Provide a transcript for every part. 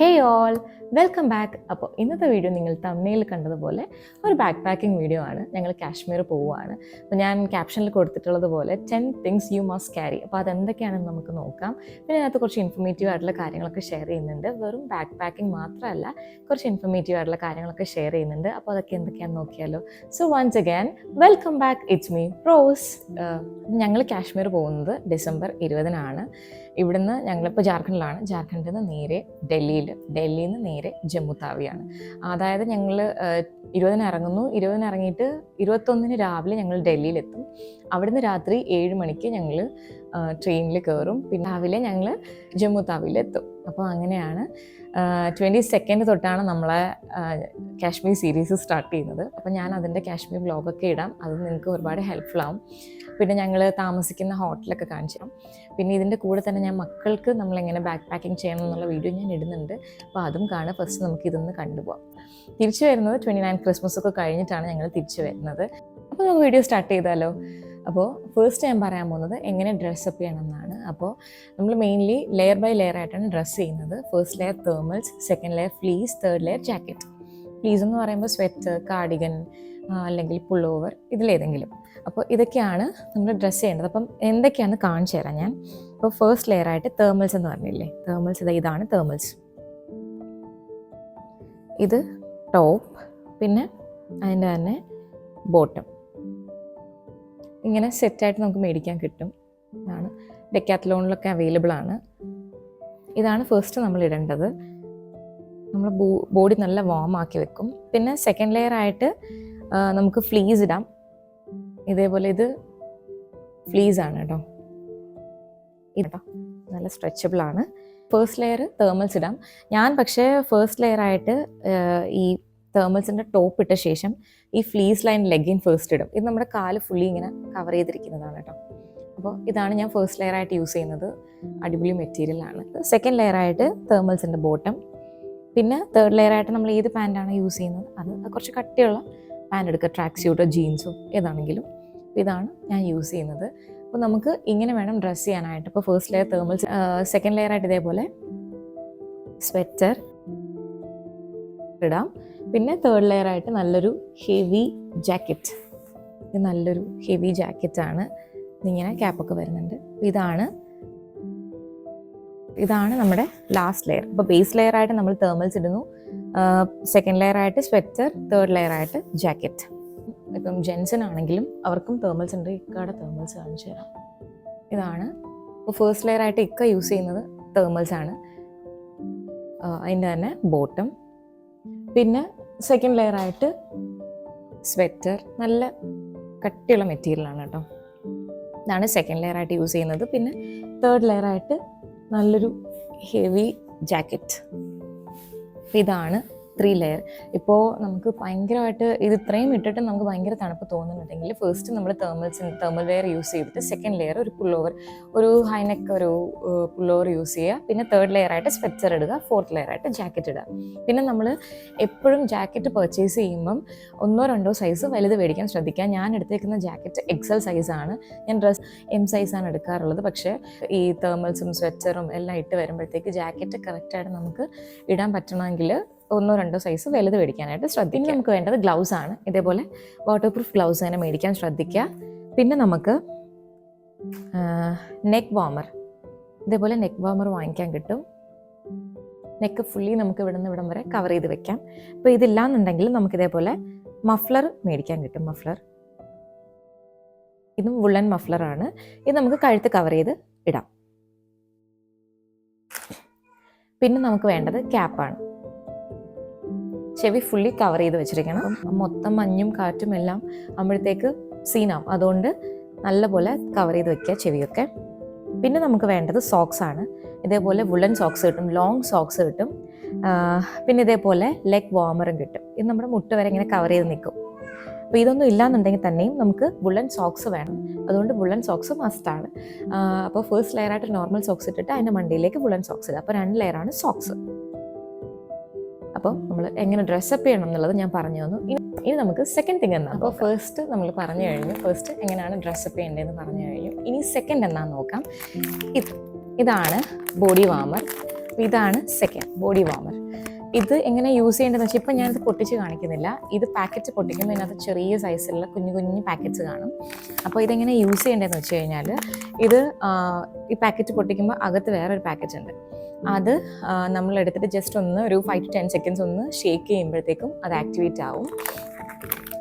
Hey all, welcome back. അപ്പോൾ ഇന്നത്തെ video നിങ്ങൾ തമ്മിൽ കണ്ടതുപോലെ ഒരു ബാക്ക് പാക്കിംഗ് വീഡിയോ ആണ്. ഞങ്ങൾ കാശ്മീർ പോവുകയാണ്. അപ്പോൾ ഞാൻ ക്യാപ്ഷനിൽ കൊടുത്തിട്ടുള്ളത് പോലെ 10 തിങ്സ് യു മസ്റ്റ് ക്യാരി. അപ്പോൾ അതെന്തൊക്കെയാണെന്ന് നമുക്ക് നോക്കാം. പിന്നെ അതിനകത്ത് കുറച്ച് ഇൻഫർമേറ്റീവ് ആയിട്ടുള്ള കാര്യങ്ങളൊക്കെ ഷെയർ ചെയ്യുന്നുണ്ട്. വെറും ബാക്ക് പാക്കിംഗ് മാത്രമല്ല, കുറച്ച് ഇൻഫർമേറ്റീവ് ആയിട്ടുള്ള കാര്യങ്ങളൊക്കെ ഷെയർ ചെയ്യുന്നുണ്ട്. അപ്പോൾ അതൊക്കെ എന്തൊക്കെയാണെന്ന് നോക്കിയാലോ. So once again welcome back, it's me Rose. ഞങ്ങൾ കാശ്മീർ പോകുന്നത് ഡിസംബർ 20-നാണ്. ഇവിടുന്ന് ഞങ്ങളിപ്പോൾ ജാർഖണ്ഡിലാണ്. ജാർഖണ്ഡിൽ നിന്ന് നേരെ ഡൽഹിയിൽ നിന്ന് നേരെ ജമ്മു താവിയാണ്. അതായത് ഞങ്ങൾ 20-ന് ഇറങ്ങുന്നു. 20-ന് ഇറങ്ങിയിട്ട് 21-ന് രാവിലെ ഞങ്ങൾ ഡൽഹിയിലെത്തും. അവിടുന്ന് രാത്രി 7 മണിക്ക് ഞങ്ങൾ ട്രെയിനിൽ കയറും. പിന്നെ രാവിലെ ഞങ്ങൾ ജമ്മു താവിയിലെത്തും. അപ്പോൾ അങ്ങനെയാണ് 22 തൊട്ടാണ് നമ്മളെ കാശ്മീർ സീരീസ് സ്റ്റാർട്ട് ചെയ്യുന്നത്. അപ്പോൾ ഞാൻ അതിൻ്റെ കാശ്മീർ വ്ലോഗൊക്കെ ഇടാം. അത് നിങ്ങൾക്ക് ഒരുപാട് ഹെൽപ്ഫുൾ ആവും. പിന്നെ ഞങ്ങൾ താമസിക്കുന്ന ഹോട്ടലൊക്കെ കാണിച്ചു തരാം. പിന്നെ ഇതിൻ്റെ കൂടെ തന്നെ ഞാൻ മക്കൾക്ക് നമ്മളെങ്ങനെ ബാക്ക് പാക്കിംഗ് ചെയ്യണം എന്നുള്ള വീഡിയോ ഞാൻ ഇടുന്നുണ്ട്. അപ്പോൾ അതും കാണാം. ഫസ്റ്റ് നമുക്ക് ഇതൊന്ന് കണ്ടുപോകാം. തിരിച്ചു വരുന്നത് 29 ക്രിസ്മസ് ഒക്കെ കഴിഞ്ഞിട്ടാണ് ഞങ്ങൾ തിരിച്ചു വരുന്നത്. അപ്പോൾ നമുക്ക് വീഡിയോ സ്റ്റാർട്ട് ചെയ്താലോ. അപ്പോൾ ഫസ്റ്റ് ഞാൻ പറയാൻ പോകുന്നത് എങ്ങനെ ഡ്രസ്സപ്പ് ചെയ്യണം എന്നാണ്. അപ്പോൾ നമ്മൾ മെയിൻലി ലെയർ ബൈ ലെയർ ആയിട്ടാണ് ഡ്രസ്സ് ചെയ്യുന്നത്. First layer thermals, second layer fleece, third layer jacket. Fleece എന്ന് പറയുമ്പോൾ സ്വെറ്റർ, കാർഡിഗൻ അല്ലെങ്കിൽ പുൾ ഓവർ, ഇതിലേതെങ്കിലും. അപ്പോൾ ഇതൊക്കെയാണ് നമ്മൾ ഡ്രസ്സ് ചെയ്യേണ്ടത്. അപ്പം എന്തൊക്കെയാണെന്ന് കാണിച്ചു തരാം ഞാൻ. അപ്പോൾ ഫസ്റ്റ് ലെയർ ആയിട്ട് തേർമൽസ് എന്ന് പറഞ്ഞില്ലേ, തേർമൽസ് ഇതാണ് തേർമൽസ്. ഇത് ടോപ്പ്, പിന്നെ അതിൻ്റെ തന്നെ ബോട്ടം. ഇങ്ങനെ സെറ്റായിട്ട് നമുക്ക് മേടിക്കാൻ കിട്ടും. ഇതാണ് ഡെക്കാത്ലോണിലൊക്കെ അവൈലബിൾ ആണ്. ഇതാണ് ഫസ്റ്റ് നമ്മൾ ഇടേണ്ടത്. നമ്മൾ ബോഡി നല്ല വാം ആക്കി വെക്കും. പിന്നെ സെക്കൻഡ് ലെയർ ആയിട്ട് നമുക്ക് ഫ്ലീസ് ഇടാം. ഇതേപോലെ ഇത് ഫ്ലീസ് ആണ് കേട്ടോ. ഇതാ നല്ല സ്ട്രെച്ചബിൾ ആണ്. ഫസ്റ്റ് ലെയർ തേർമൽസ് ഇടാം. ഞാൻ പക്ഷേ ഫസ്റ്റ് ലെയർ ആയിട്ട് ഈ തേർമൽസിൻ്റെ ടോപ്പ് ഇട്ട ശേഷം ഈ ഫ്ലീസ് ലൈൻ ലെഗിൻ ഫസ്റ്റ് ഇടും. ഇത് നമ്മുടെ കാല് ഫുള്ളി ഇങ്ങനെ കവർ ചെയ്തിരിക്കുന്നതാണ് കേട്ടോ. അപ്പോൾ ഇതാണ് ഞാൻ ഫസ്റ്റ് ലെയർ ആയിട്ട് യൂസ് ചെയ്യുന്നത്. അടിപൊളി മെറ്റീരിയലാണ്. സെക്കൻഡ് ലെയർ ആയിട്ട് തേർമൽസിൻ്റെ ബോട്ടം. പിന്നെ തേർഡ് ലെയർ ആയിട്ട് നമ്മൾ ഏത് പാൻറ്റാണ് യൂസ് ചെയ്യുന്നത് അത് കുറച്ച് കട്ടിയുള്ള പാൻറ് എടുക്കുക. ട്രാക്ക് സ്യൂട്ടോ ജീൻസോ ഏതാണെങ്കിലും. ഇതാണ് ഞാൻ യൂസ് ചെയ്യുന്നത്. അപ്പോൾ നമുക്ക് ഇങ്ങനെ വേണം ഡ്രസ്സ് ചെയ്യാനായിട്ട്. ഇപ്പോൾ first layer thermals, second layer ആയിട്ട് ഇതേപോലെ സ്വെറ്റർ ഇടാം. പിന്നെ തേർഡ് ലെയർ ആയിട്ട് നല്ലൊരു ഹെവി ജാക്കറ്റ്. ഇത് നല്ലൊരു ഹെവി ജാക്കറ്റാണ്. ഇങ്ങനെ ക്യാപ്പൊക്കെ വരുന്നുണ്ട്. ഇതാണ് നമ്മുടെ ലാസ്റ്റ് ലെയർ. ഇപ്പോൾ ബേസ് ലെയർ ആയിട്ട് നമ്മൾ തേർമൽസ് ഇടുന്നു, സെക്കൻഡ് ലെയർ ആയിട്ട് സ്വെറ്റർ, തേർഡ് ലെയർ ആയിട്ട് ജാക്കറ്റ്. ഇപ്പം ജെൻസിനാണെങ്കിലും അവർക്കും തേർമൽസ് ഉണ്ട്. ഇക്കയുടെ തേർമൽസ് കാണിച്ചു തരാം. ഇതാണ് ഇപ്പോൾ ഫസ്റ്റ് ലെയർ ആയിട്ട് ഇക്ക യൂസ് ചെയ്യുന്നത് തേർമൽസ് ആണ്. അതിൻ്റെ തന്നെ ബോട്ടം. പിന്നെ സെക്കൻഡ് ലെയർ ആയിട്ട് സ്വെറ്റർ, നല്ല കട്ടിയുള്ള മെറ്റീരിയലാണ് കേട്ടോ. ഇതാണ് സെക്കൻഡ് ലെയർ ആയിട്ട് യൂസ് ചെയ്യുന്നത്. പിന്നെ തേർഡ് ലെയർ ആയിട്ട് നല്ലൊരു ഹെവി ജാക്കറ്റ്. ഇതാണ് 3 ലെയർ. ഇപ്പോൾ നമുക്ക് ഭയങ്കരമായിട്ട് ഇത് ഇത്രയും ഇട്ടിട്ട് നമുക്ക് ഭയങ്കര തണുപ്പ് തോന്നുന്നുണ്ടെങ്കിൽ ഫസ്റ്റ് നമ്മൾ തേർമൽ വെയർ യൂസ് ചെയ്തിട്ട് സെക്കൻഡ് ലെയർ ഒരു പുള്ളോവർ, ഒരു ഹൈനെക്ക് ഒരു പുള്ളോവർ യൂസ് ചെയ്യുക. പിന്നെ തേർഡ് ലെയർ ആയിട്ട് സ്വെറ്റർ ഇടുക. ഫോർത്ത് ലെയർ ആയിട്ട് ജാക്കറ്റ് ഇടുക. പിന്നെ നമ്മൾ എപ്പോഴും ജാക്കറ്റ് പർച്ചേസ് ചെയ്യുമ്പം 1-2 സൈസ് വലുത് മേടിക്കാൻ ശ്രദ്ധിക്കുക. ഞാൻ എടുത്തേക്കുന്ന ജാക്കറ്റ് XL സൈസാണ്. ഞാൻ ഡ്രസ് M സൈസാണ് എടുക്കാറുള്ളത്. പക്ഷേ ഈ തേർമൽസും സ്വെറ്ററും എല്ലാം ഇട്ട് വരുമ്പോഴത്തേക്ക് ജാക്കറ്റ് കറക്റ്റായിട്ട് നമുക്ക് ഇടാൻ പറ്റണമെങ്കിൽ 1-2 സൈസ് വലുത് മേടിക്കാനായിട്ട് ശ്രദ്ധിക്കുക. നമുക്ക് വേണ്ടത് ഗ്ലൗസ് ആണ്. ഇതേപോലെ വാട്ടർ പ്രൂഫ് ഗ്ലൗസ് തന്നെ മേടിക്കാൻ ശ്രദ്ധിക്കുക. പിന്നെ നമുക്ക് നെക്ക് വാർമർ, ഇതേപോലെ നെക്ക് വാർമർ വാങ്ങിക്കാൻ കിട്ടും. നെക്ക് ഫുള്ളി നമുക്ക് ഇവിടെ നിന്ന് ഇവിടം വരെ കവർ ചെയ്ത് വെക്കാം. അപ്പോൾ ഇതില്ലാന്നുണ്ടെങ്കിൽ നമുക്കിതേപോലെ മഫ്ലർ മേടിക്കാൻ കിട്ടും. മഫ്ലർ ഇതും വുളൻ മഫ്ലറാണ്. ഇത് നമുക്ക് കഴുത്ത് കവർ ചെയ്ത് ഇടാം. പിന്നെ നമുക്ക് വേണ്ടത് ക്യാപ്പാണ്. ചെവി ഫുള്ളി കവർ ചെയ്ത് വെച്ചിരിക്കണം. മൊത്തം മഞ്ഞും കാറ്റും എല്ലാം ആകുമ്പോഴത്തേക്ക് സീനാവും. അതുകൊണ്ട് നല്ലപോലെ കവർ ചെയ്ത് വെക്കുക ചെവിയൊക്കെ. പിന്നെ നമുക്ക് വേണ്ടത് സോക്സ് ആണ്. ഇതേപോലെ വുളൻ സോക്സ് കിട്ടും, ലോങ് സോക്സ് കിട്ടും. പിന്നെ ഇതേപോലെ ലെഗ് വാർമറും കിട്ടും. ഇത് നമ്മുടെ മുട്ട് വരെ ഇങ്ങനെ കവർ ചെയ്ത് നിൽക്കും. അപ്പോൾ ഇതൊന്നും ഇല്ലാന്നുണ്ടെങ്കിൽ തന്നെയും നമുക്ക് വുളൻ സോക്സ് വേണം. അതുകൊണ്ട് വുളൻ സോക്സ് മസ്റ്റാണ്. അപ്പോൾ ഫസ്റ്റ് ലെയർ ആയിട്ട് നോർമൽ സോക്സ് ഇട്ടിട്ട് അതിൻ്റെ മണ്ടിയിലേക്ക് വുളൻ സോക്സ് ഇടുക. അപ്പോൾ 2 ലെയറാണ് സോക്സ്. അപ്പോൾ നമ്മൾ എങ്ങനെ ഡ്രസ്സപ്പ് ചെയ്യണം എന്നുള്ളത് ഞാൻ പറഞ്ഞു തന്നു. ഇനി നമുക്ക് സെക്കൻഡ് തിങ് എന്നാണ്. അപ്പോൾ ഫസ്റ്റ് നമ്മൾ പറഞ്ഞു കഴിഞ്ഞു, ഫസ്റ്റ് എങ്ങനെയാണ് ഡ്രസ്സപ്പ് ചെയ്യേണ്ടതെന്ന് പറഞ്ഞു കഴിഞ്ഞു. ഇനി സെക്കൻഡ് എന്നാന്ന് നോക്കാം. ഇതാണ് ബോഡി വാർമർ. ഇതാണ് സെക്കൻഡ് ബോഡി വാർമർ. ഇത് എങ്ങനെ യൂസ് ചെയ്യേണ്ടതെന്ന് വെച്ചാൽ ഇപ്പം ഞാനിത് പൊട്ടിച്ച് കാണിക്കുന്നില്ല. ഇത് പാക്കറ്റ് പൊട്ടിക്കുമ്പോൾ ഇതിനകത്ത് ചെറിയ സൈസിലുള്ള കുഞ്ഞു കുഞ്ഞു പാക്കറ്റ്സ് കാണും. അപ്പോൾ ഇതെങ്ങനെ യൂസ് ചെയ്യേണ്ടതെന്ന് വെച്ച് കഴിഞ്ഞാൽ ഇത് ഈ പാക്കറ്റ് പൊട്ടിക്കുമ്പോൾ അകത്ത് വേറൊരു പാക്കറ്റ് ഉണ്ട്. അത് നമ്മൾ എടുത്തിട്ട് ജസ്റ്റ് ഒന്ന് ഒരു 5 to 10 seconds ഒന്ന് ഷേക്ക് ചെയ്യുമ്പോഴത്തേക്കും അത് ആക്ടിവേറ്റ് ആവും.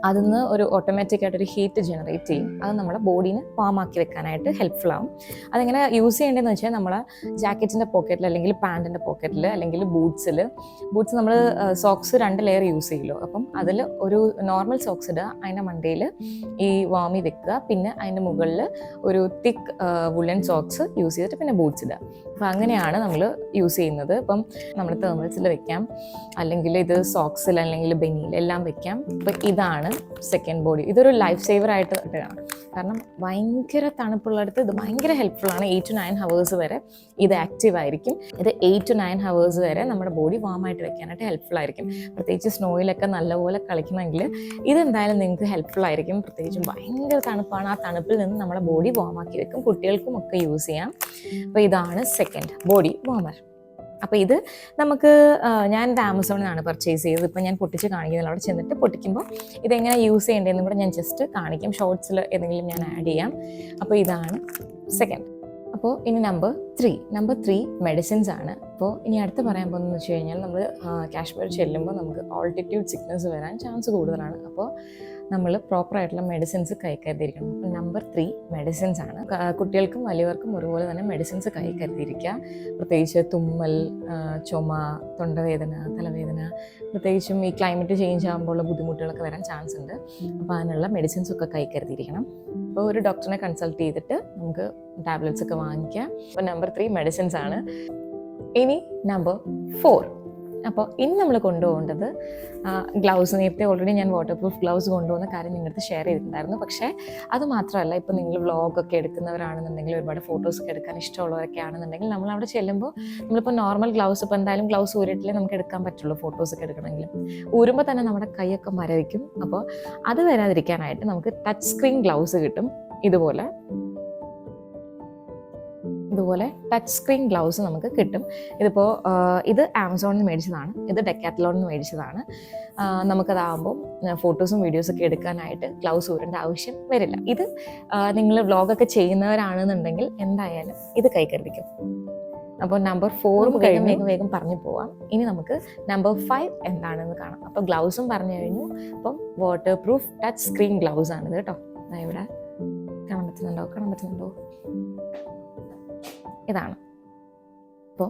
അതിന്ന് ഒരു ഓട്ടോമാറ്റിക്കായിട്ടൊരു ഹീറ്റ് ജനറേറ്റ് ചെയ്യും. അത് നമ്മളെ ബോഡീനെ വാമാക്കി വെക്കാനായിട്ട് ഹെൽപ്ഫുൾ ആവും. അതെങ്ങനെ യൂസ് ചെയ്യേണ്ടതെന്ന് വെച്ചാൽ നമ്മളെ ജാക്കറ്റിൻ്റെ പോക്കറ്റിൽ അല്ലെങ്കിൽ പാൻറ്റിൻ്റെ പോക്കറ്റിൽ അല്ലെങ്കിൽ ബൂട്ട്സ് നമ്മൾ സോക്സ് 2 ലെയർ യൂസ് ചെയ്യുമല്ലോ. അപ്പം അതിൽ ഒരു നോർമൽ സോക്സ് ഇടുക, അതിൻ്റെ മണ്ടയിൽ ഈ വാമി വെക്കുക, പിന്നെ അതിൻ്റെ മുകളിൽ ഒരു തിക്ക് വുളൻ സോക്സ് യൂസ് ചെയ്തിട്ട് പിന്നെ ബൂട്ട്സ് ഇടുക. അപ്പം അങ്ങനെയാണ് നമ്മൾ യൂസ് ചെയ്യുന്നത്. ഇപ്പം നമ്മൾ തേർമൽസിൽ വെക്കാം, അല്ലെങ്കിൽ ഇത് സോക്സിൽ അല്ലെങ്കിൽ ബെനിയിൽ എല്ലാം വെക്കാം. അപ്പം ഇതാണ് സെക്കൻഡ് ബോഡി. ഇതൊരു ലൈഫ് സേവർ ആയിട്ട് കാണാം. കാരണം ഭയങ്കര തണുപ്പുള്ളടത്ത് ഇത് ഭയങ്കര ഹെൽപ്ഫുള്ളാണ്. 8 to 9 hours വരെ ഇത് ആക്റ്റീവ് ആയിരിക്കും. ഇത് 8 to 9 hours വരെ നമ്മുടെ ബോഡി വാമായിട്ട് വെക്കാനായിട്ട് ഹെൽപ്ഫുൾ ആയിരിക്കും. പ്രത്യേകിച്ച് സ്നോയിലൊക്കെ നല്ലപോലെ കളിക്കണമെങ്കിൽ ഇതെന്തായാലും നിങ്ങൾക്ക് ഹെൽപ്ഫുൾ ആയിരിക്കും. പ്രത്യേകിച്ചും ഭയങ്കര തണുപ്പാണ്. ആ തണുപ്പിൽ നിന്ന് നമ്മുടെ ബോഡി വാമാക്കി വെക്കും. കുട്ടികൾക്കും ഒക്കെ യൂസ് ചെയ്യാം. അപ്പോൾ ഇതാണ് സെക്കൻഡ് ബോഡി വാമർ. അപ്പോൾ ഇത് നമുക്ക് ഞാനിത് ആമസോണിൽ നിന്നാണ് പർച്ചേസ് ചെയ്തത്. ഇപ്പോൾ ഞാൻ പൊട്ടിച്ച് കാണിക്കുന്നില്ല. അവിടെ ചെന്നിട്ട് പൊട്ടിക്കുമ്പോൾ ഇതെങ്ങനെ യൂസ് ചെയ്യേണ്ടതെന്നും കൂടെ ഞാൻ ജസ്റ്റ് കാണിക്കാം. ഷോർട്സിൽ ഏതെങ്കിലും ഞാൻ ആഡ് ചെയ്യാം. അപ്പോൾ ഇതാണ് സെക്കൻഡ്. അപ്പോൾ ഇനി നമ്പർ 3 മെഡിസിൻസ് ആണ്. അപ്പോൾ ഇനി അടുത്ത് പറയാൻ പോകുന്നതെന്ന് വെച്ച് കഴിഞ്ഞാൽ നമ്മൾ കാശ്മീർ ചെല്ലുമ്പോൾ നമുക്ക് ഓൾട്ടിറ്റ്യൂഡ് സിക്നസ് വരാൻ ചാൻസ് കൂടുതലാണ്. അപ്പോൾ നമ്മൾ പ്രോപ്പറായിട്ടുള്ള മെഡിസിൻസ് കരുതിയിരിക്കണം. അപ്പോൾ നമ്പർ 3 മെഡിസിൻസ് ആണ്. കുട്ടികൾക്കും വലിയവർക്കും ഒരുപോലെ തന്നെ മെഡിസിൻസ് കരുതിയിരിക്കുക. പ്രത്യേകിച്ച് തുമ്മൽ, ചുമ, തൊണ്ടവേദന, തലവേദന, പ്രത്യേകിച്ചും ഈ ക്ലൈമറ്റ് ചേഞ്ച് ആകുമ്പോഴുള്ള ബുദ്ധിമുട്ടുകളൊക്കെ വരാൻ ചാൻസ് ഉണ്ട്. അപ്പോൾ അതിനുള്ള മെഡിസിൻസൊക്കെ കരുതിയിരിക്കണം. അപ്പോൾ ഒരു ഡോക്ടറിനെ കൺസൾട്ട് ചെയ്തിട്ട് നമുക്ക് ടാബ്ലറ്റ്സ് ഒക്കെ വാങ്ങിക്കാം. അപ്പോൾ നമ്പർ 3 മെഡിസിൻസ് ആണ്. ഇനി നമ്പർ 4. അപ്പോൾ ഇനി നമ്മൾ കൊണ്ടുപോകേണ്ടത് ഗ്ലൗസ്. നേരത്തെ ഓൾറെഡി ഞാൻ വാട്ടർ പ്രൂഫ് ഗ്ലൗസ് കൊണ്ടുപോകുന്ന കാര്യം നിങ്ങളുടെ ഷെയർ ചെയ്തിട്ടുണ്ടായിരുന്നു. പക്ഷേ അത് മാത്രമല്ല, ഇപ്പോൾ നിങ്ങൾ വ്ളോഗൊക്കെ എടുക്കുന്നവരാണെന്നുണ്ടെങ്കിൽ, ഒരുപാട് ഫോട്ടോസൊക്കെ എടുക്കാൻ ഇഷ്ടമുള്ളവരൊക്കെ ആണെന്നുണ്ടെങ്കിൽ, നമ്മൾ അവിടെ ചെല്ലുമ്പോൾ നമ്മളിപ്പോൾ നോർമൽ ഗ്ലൗസ്, ഇപ്പോൾ എന്തായാലും ഗ്ലൗസ് ഊരിട്ടില്ലേ നമുക്ക് എടുക്കാൻ പറ്റുള്ളൂ ഫോട്ടോസൊക്കെ എടുക്കണമെങ്കിൽ. ഊരുമ്പോൾ തന്നെ നമ്മുടെ കൈയൊക്കെ മരവിക്കും. അപ്പോൾ അത് വരാതിരിക്കാനായിട്ട് നമുക്ക് ടച്ച് സ്ക്രീൻ ഗ്ലൗസ് കിട്ടും. ഇതുപോലെ ടച്ച് സ്ക്രീൻ ഗ്ലൗസ് നമുക്ക് കിട്ടും. ഇത് ആമസോണിൽ നിന്ന് മേടിച്ചതാണ്. ഇത് ഡെക്കാത്തലോണിൽ നിന്ന് മേടിച്ചതാണ്. നമുക്കതാകുമ്പോൾ ഫോട്ടോസും വീഡിയോസൊക്കെ എടുക്കാനായിട്ട് ഗ്ലൗസ് ഊരേണ്ട ആവശ്യം വരില്ല. ഇത് നിങ്ങൾ വ്ളോഗൊക്കെ ചെയ്യുന്നവരാണെന്നുണ്ടെങ്കിൽ എന്തായാലും ഇത് കരുതിക്കും. അപ്പോൾ നമ്പർ 4 വേഗം പറഞ്ഞു പോവാം. ഇനി നമുക്ക് നമ്പർ 5 എന്താണെന്ന് കാണാം. അപ്പോൾ ഗ്ലൗസും പറഞ്ഞു കഴിഞ്ഞു. അപ്പം water proof touch screen gloves ആണിത് കേട്ടോ. ഇവിടെ കാണാൻ പറ്റുന്നുണ്ടോ? ഇതാണ്. അപ്പോൾ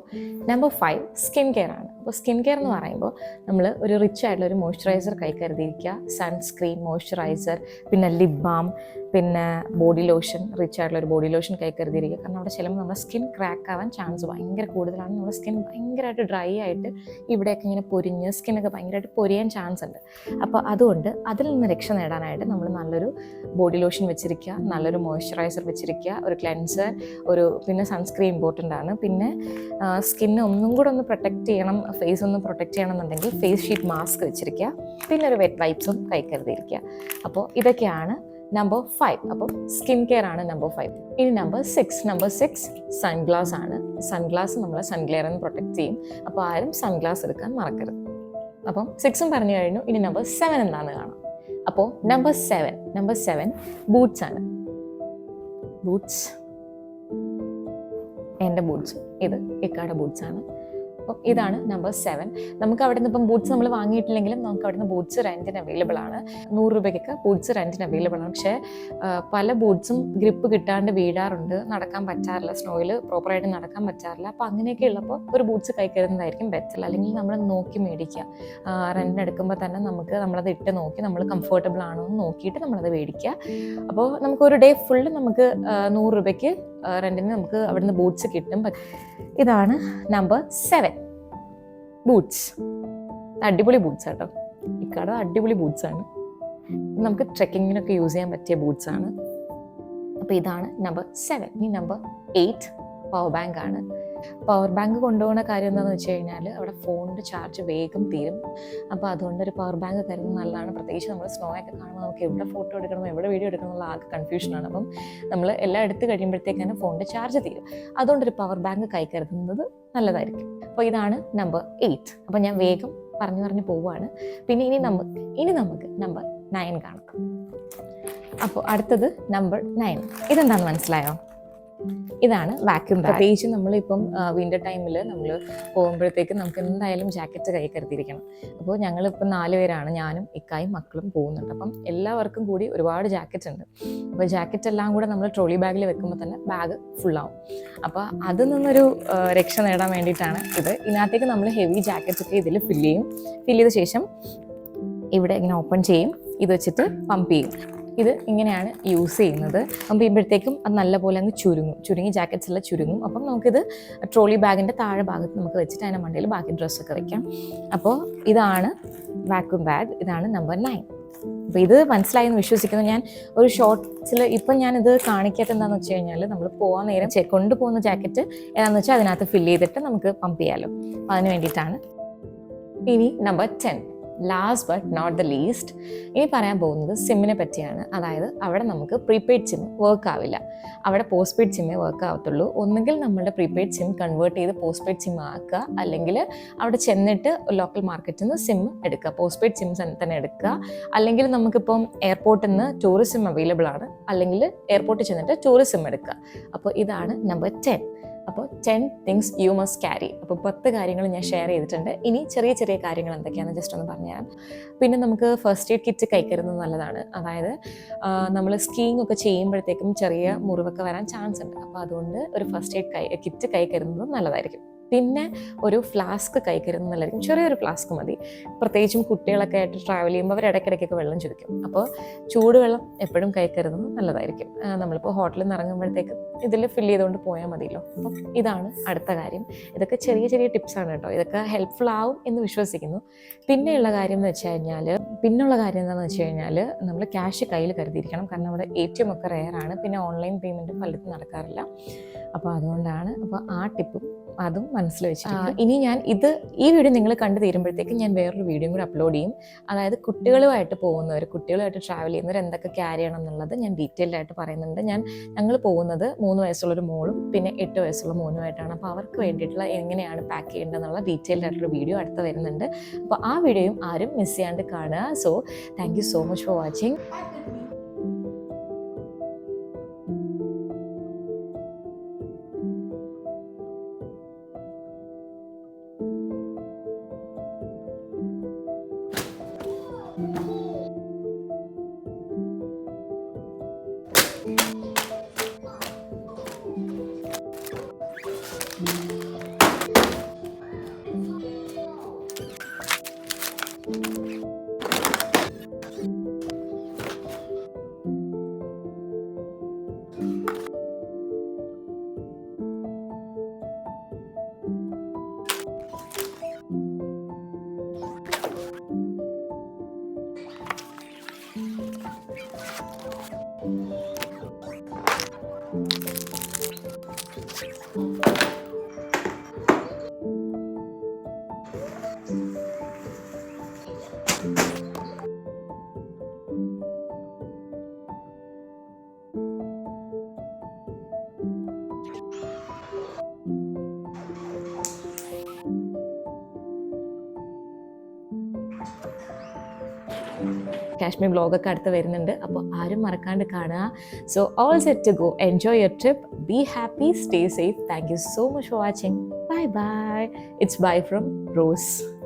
നമ്പർ 5 സ്കിൻ കെയർ ആണ്. അപ്പോൾ സ്കിൻ കെയർ എന്ന് പറയുമ്പോൾ നമ്മൾ ഒരു റിച്ച് ആയിട്ടുള്ള ഒരു മോയ്സ്ചറൈസർ കരുതിയിരിക്കുക. സൺസ്ക്രീൻ, മോയ്സ്ചറൈസർ, പിന്നെ ലിപ് ബാം, പിന്നെ ബോഡി ലോഷൻ, റിച്ച് ആയിട്ടുള്ള ഒരു ബോഡി ലോഷൻ കരുതിയിരിക്കുക. കാരണം അവിടെ ചെല്ലുമ്പോൾ നമ്മുടെ സ്കിൻ ക്രാക്ക് ആവാൻ ചാൻസ് ഭയങ്കര കൂടുതലാണ്. നമ്മുടെ സ്കിൻ ഭയങ്കരമായിട്ട് ഡ്രൈ ആയിട്ട് ഇവിടെയൊക്കെ ഇങ്ങനെ പൊരിഞ്ഞ് സ്കിന്നൊക്കെ ഭയങ്കരമായിട്ട് പൊരിയാൻ ചാൻസ് ഉണ്ട്. അപ്പോൾ അതുകൊണ്ട് അതിൽ നിന്ന് രക്ഷ നേടാനായിട്ട് നമ്മൾ നല്ലൊരു ബോഡി ലോഷൻ വെച്ചിരിക്കുക, നല്ലൊരു മോയ്സ്ചറൈസർ വെച്ചിരിക്കുക, ഒരു ക്ലെൻസർ, പിന്നെ സൺസ്ക്രീൻ ഇമ്പോർട്ടൻ്റ് ആണ്. പിന്നെ സ്കിന്നെ ഒന്നും കൂടെ ഒന്ന് പ്രൊട്ടക്റ്റ് ചെയ്യണം, ഫേസ് ഒന്ന് പ്രൊട്ടക്റ്റ് ചെയ്യണമെന്നുണ്ടെങ്കിൽ ഫേസ് ഷീറ്റ് മാസ്ക് വെച്ചിരിക്കുക. പിന്നെ ഒരു വെറ്റ് വൈപ്സും കരുതിയിരിക്കുക. അപ്പോൾ ഇതൊക്കെയാണ് നമ്പർ 5. അപ്പോൾ സ്കിൻ കെയർ ആണ് നമ്പർ 5. ഇനി നമ്പർ 6 സൺഗ്ലാസ് ആണ്. സൺഗ്ലാസ് നമ്മളെ സൺഗ്ലെയർ എന്ന് പ്രൊട്ടക്റ്റ് ചെയ്യും. അപ്പോൾ ആരും സൺഗ്ലാസ് എടുക്കാൻ മറക്കരുത്. അപ്പം 6ഉം പറഞ്ഞു കഴിഞ്ഞു. ഇനി നമ്പർ 7 എന്താണെന്ന് കാണാം. അപ്പോൾ നമ്പർ 7 ബൂട്ട്സ് ആണ്. ബൂട്ട്സ്, എൻ്റെ ബൂട്ട്സ്, ഇത് ഇക്കാടെ ബൂട്ട്സ് ആണ്. അപ്പം ഇതാണ് നമ്പർ 7. നമുക്ക് അവിടെ നിന്ന് ഇപ്പം ബൂട്ട്സ് നമ്മൾ വാങ്ങിയിട്ടില്ലെങ്കിലും നമുക്ക് അവിടെ നിന്ന് ബൂട്ട്സ് റെൻറ്റിന് അവൈലബിൾ ആണ്. 100 രൂപയ്ക്കൊക്കെ ബൂട്ട്സ് റെൻറ്റിന് അവൈലബിൾ ആണ്. പക്ഷേ പല ബൂട്ട്സും ഗ്രിപ്പ് കിട്ടാണ്ട് വീഴാറുണ്ട്, നടക്കാൻ പറ്റാറില്ല, സ്നോയിൽ പ്രോപ്പറായിട്ട് നടക്കാൻ പറ്റാറില്ല. അപ്പോൾ അങ്ങനെയൊക്കെ ഉള്ളപ്പോൾ ഒരു ബൂട്ട്സ് കരുതുന്നതായിരിക്കും ബെറ്റർ. അല്ലെങ്കിൽ നമ്മൾ നോക്കി മേടിക്കുക. റെൻറ്റിന് എടുക്കുമ്പോൾ തന്നെ നമ്മളത് ഇട്ട് നോക്കി നമ്മൾ കംഫർട്ടബിൾ ആണോ എന്ന് നോക്കിയിട്ട് നമ്മളത് മേടിക്കുക. അപ്പോൾ നമുക്കൊരു ഡേ ഫുള്ള് നമുക്ക് 100 രൂപയ്ക്ക് റെൻറ്റിന് നമുക്ക് അവിടുന്ന് ബൂട്ട്സ് കിട്ടും. ഇതാണ് നമ്പർ 7 ബൂട്ട്സ്. അടിപൊളി ബൂട്ട്സ് കേട്ടോ. ഇക്കാട അടിപൊളി ബൂട്ട്സ് ആണ്. നമുക്ക് ട്രെക്കിങ്ങിനൊക്കെ യൂസ് ചെയ്യാൻ പറ്റിയ ബൂട്ട്സ് ആണ്. അപ്പോൾ ഇതാണ് നമ്പർ 7. ഇനി നമ്പർ 8 പവർ ബാങ്ക് ആണ്. പവർ ബാങ്ക് കൊണ്ടുപോകുന്ന കാര്യം എന്താണെന്ന് വെച്ച് കഴിഞ്ഞാൽ അവിടെ ഫോണിൻ്റെ ചാർജ് വേഗം തീരും. അപ്പോൾ അതുകൊണ്ട് ഒരു പവർ ബാങ്ക് കരുതുന്നത് നല്ലതാണ്. പ്രത്യേകിച്ച് നമ്മൾ സ്നോ ഒക്കെ കാണുമ്പോൾ നമുക്ക് എവിടെ ഫോട്ടോ എടുക്കണം എവിടെ വീഡിയോ എടുക്കണം എന്നുള്ള ആകെ കൺഫ്യൂഷനാണ്. അപ്പം നമ്മൾ എല്ലാം എടുത്ത് കഴിയുമ്പോഴത്തേക്കാണ് ഫോണിൻ്റെ ചാർജ് തീരും. അതുകൊണ്ടൊരു പവർ ബാങ്ക് കൈ കരുതുന്നത് നല്ലതായിരിക്കും. അപ്പോൾ ഇതാണ് നമ്പർ 8. അപ്പോൾ ഞാൻ വേഗം പറഞ്ഞു പോവുകയാണ്. പിന്നെ ഇനി നമുക്ക് നമ്പർ 9 കാണാം. അപ്പോൾ അടുത്തത് നമ്പർ 9. ഇതെന്താണെന്ന് മനസ്സിലായോ? ഇതാണ് വാക്യൂം ബാഗ്. പ്രത്യേകിച്ച് നമ്മളിപ്പം വിൻ്റർ ടൈമിൽ നമ്മൾ പോകുമ്പോഴത്തേക്കും നമുക്ക് എന്തായാലും ജാക്കറ്റ് കൈ കരുതിയിരിക്കണം. അപ്പോൾ ഞങ്ങളിപ്പം 4 പേരാണ്, ഞാനും ഇക്കായും മക്കളും പോകുന്നുണ്ട്. അപ്പം എല്ലാവർക്കും കൂടി ഒരുപാട് ജാക്കറ്റ് ഉണ്ട്. അപ്പോൾ ജാക്കറ്റ് എല്ലാം കൂടെ നമ്മൾ ട്രോളി ബാഗിൽ വെക്കുമ്പോൾ തന്നെ ബാഗ് ഫുള്ളാവും. അപ്പോൾ അതിൽ നിന്നൊരു രക്ഷ നേടാൻ വേണ്ടിയിട്ടാണ് ഇത്. ഇതിനകത്തേക്ക് നമ്മൾ ഹെവി ജാക്കറ്റൊക്കെ ഇതിൽ ഫില്ല് ചെയ്ത ശേഷം ഇവിടെ ഇങ്ങനെ ഓപ്പൺ ചെയ്യും. ഇത് വെച്ചിട്ട് പമ്പ് ചെയ്യും. ഇത് ഇങ്ങനെയാണ് യൂസ് ചെയ്യുന്നത്. പമ്പ് ചെയ്യുമ്പോഴത്തേക്കും അത് നല്ലപോലെ അങ്ങ് ചുരുങ്ങി ജാക്കറ്റ്സ് എല്ലാം ചുരുങ്ങും. അപ്പം നമുക്കിത് ട്രോളി ബാഗിൻ്റെ താഴെ ഭാഗത്ത് നമുക്ക് വെച്ചിട്ട് അതിൻ്റെ മണ്ടയിൽ ബാക്കി ഡ്രസ്സൊക്കെ വയ്ക്കാം. അപ്പോൾ ഇതാണ് വാക്യൂം ബാഗ്. ഇതാണ് നമ്പർ 9. അപ്പോൾ ഇത് മനസ്സിലായെന്ന് വിശ്വസിക്കുന്നു. ഞാൻ ഒരു ഷോർട്സിൽ ഇപ്പം ഞാനിത് കാണിക്കാത്ത എന്താണെന്ന് വെച്ച് കഴിഞ്ഞാൽ നമ്മൾ പോകാൻ നേരം കൊണ്ടുപോകുന്ന ജാക്കറ്റ് ഏതാണെന്ന് വെച്ചാൽ അതിനകത്ത് ഫില്ല് ചെയ്തിട്ട് നമുക്ക് പമ്പ് ചെയ്യാമല്ലോ. അപ്പോൾ അതിന് വേണ്ടിയിട്ടാണ്. ഇനി number 10, last but not the least. ഇനി പറയാൻ പോകുന്നത് സിമ്മിനെ പറ്റിയാണ്. അതായത് അവിടെ നമുക്ക് പ്രീപെയ്ഡ് സിം വർക്ക് ആവില്ല, അവിടെ പോസ്റ്റ് പെയ്ഡ് സിമ്മേ വർക്ക് ആവത്തുള്ളൂ. ഒന്നുകിൽ നമ്മളുടെ പ്രീപെയ്ഡ് സിം കൺവേർട്ട് ചെയ്ത് പോസ്റ്റ് പെയ്ഡ് സിം ആക്കുക, അല്ലെങ്കിൽ അവിടെ ചെന്നിട്ട് ലോക്കൽ മാർക്കറ്റിൽ നിന്ന് സിം എടുക്കുക, പോസ്റ്റ് പെയ്ഡ് സിം തന്നെ എടുക്കുക. അല്ലെങ്കിൽ നമുക്കിപ്പം എയർപോർട്ടിൽ നിന്ന് ടൂറിസ്റ്റ് സിം അവൈലബിൾ ആണ്, അല്ലെങ്കിൽ എയർപോർട്ടിൽ ചെന്നിട്ട് ടൂറിസ്റ്റ് സിം എടുക്കുക. അപ്പോൾ ഇതാണ് നമ്പർ 10. അപ്പോൾ 10 തിങ്സ് യു മസ്റ്റ് ക്യാരി. അപ്പോൾ 10 കാര്യങ്ങൾ ഞാൻ ഷെയർ ചെയ്തിട്ടുണ്ട്. ഇനി ചെറിയ കാര്യങ്ങൾ എന്തൊക്കെയാണെന്ന് ജസ്റ്റ് ഒന്ന് പറഞ്ഞുതരാം. പിന്നെ നമുക്ക് ഫസ്റ്റ് എയ്ഡ് കിറ്റ് കൈക്കരുന്നത് നല്ലതാണ്. അതായത് നമ്മൾ സ്കീയിങ് ഒക്കെ ചെയ്യുമ്പോഴത്തേക്കും ചെറിയ മുറിവൊക്കെ വരാൻ ചാൻസ് ഉണ്ട്. അപ്പോൾ അതുകൊണ്ട് ഒരു ഫസ്റ്റ് എയ്ഡ് കിറ്റ് കൈക്കരുന്നത് നല്ലതായിരിക്കും. പിന്നെ ഒരു ഫ്ലാസ്ക് കൈക്കരുന്നത് നല്ലതായിരിക്കും. ചെറിയൊരു ഫ്ലാസ്ക് മതി. പ്രത്യേകിച്ചും കുട്ടികളൊക്കെ ആയിട്ട് ട്രാവൽ ചെയ്യുമ്പോൾ അവർ ഇടയ്ക്കിടയ്ക്കൊക്കെ വെള്ളം ചോദിക്കും. അപ്പോൾ ചൂടുവെള്ളം എപ്പോഴും കൈക്കരുന്നത് നല്ലതായിരിക്കും. നമ്മളിപ്പോൾ ഹോട്ടലിൽ നിന്ന് ഇറങ്ങുമ്പോഴത്തേക്ക് ഇതിൽ ഫില്ല് ചെയ്തുകൊണ്ട് പോയാൽ മതിയല്ലോ. അപ്പം ഇതാണ് അടുത്ത കാര്യം. ഇതൊക്കെ ചെറിയ ടിപ്സാണ് കേട്ടോ. ഇതൊക്കെ ഹെൽപ്ഫുൾ ആവും എന്ന് വിശ്വസിക്കുന്നു. പിന്നെയുള്ള കാര്യം എന്താണെന്ന് വെച്ച് കഴിഞ്ഞാൽ നമ്മൾ ക്യാഷ് കയ്യിൽ കരുതിയിരിക്കണം. കാരണം അവിടെ ATM ഒക്കെ റെയറാണ്. പിന്നെ ഓൺലൈൻ പേയ്മെൻറ്റ് പലതും നടക്കാറില്ല. അപ്പോൾ അതുകൊണ്ടാണ്. അപ്പോൾ ആ ടിപ്പും അതും മനസ്സിൽ വെച്ചിട്ടുണ്ട്. ഇനി ഞാൻ ഈ വീഡിയോ നിങ്ങൾ കണ്ടു തീരുമ്പോഴത്തേക്കും ഞാൻ വേറൊരു വീഡിയോ കൂടി അപ്ലോഡ് ചെയ്യും. അതായത് കുട്ടികളുമായിട്ട് ട്രാവൽ ചെയ്യുന്നവർ എന്തൊക്കെ ക്യാരി ചെയ്യണം എന്നുള്ളത് ഞാൻ ഡീറ്റെയിൽഡ് ആയിട്ട് പറയുന്നുണ്ട്. ഞങ്ങൾ പോകുന്നത് 3 വയസ്സുള്ളൊരു മോളും പിന്നെ 8 വയസ്സുള്ള മോനുമായിട്ടാണ്. അപ്പോൾ അവർക്ക് വേണ്ടിയിട്ടുള്ള എങ്ങനെയാണ് പാക്ക് ചെയ്യേണ്ടതെന്നുള്ള ഡീറ്റെയിൽഡ് ആയിട്ടുള്ള വീഡിയോ അടുത്ത് വരുന്നുണ്ട്. അപ്പോൾ ആ വീഡിയോയും ആരും മിസ് ചെയ്യാണ്ട് കാണുക. So thank you so much for watching. Kashmir വ്ളോഗൊക്കെ അടുത്ത് വരുന്നുണ്ട്. അപ്പോൾ ആരും മറക്കാണ്ട് കാണുക. So all set to go. Enjoy your trip. Be happy. Stay safe. Thank you so much for watching. Bye. It's bye from Rose.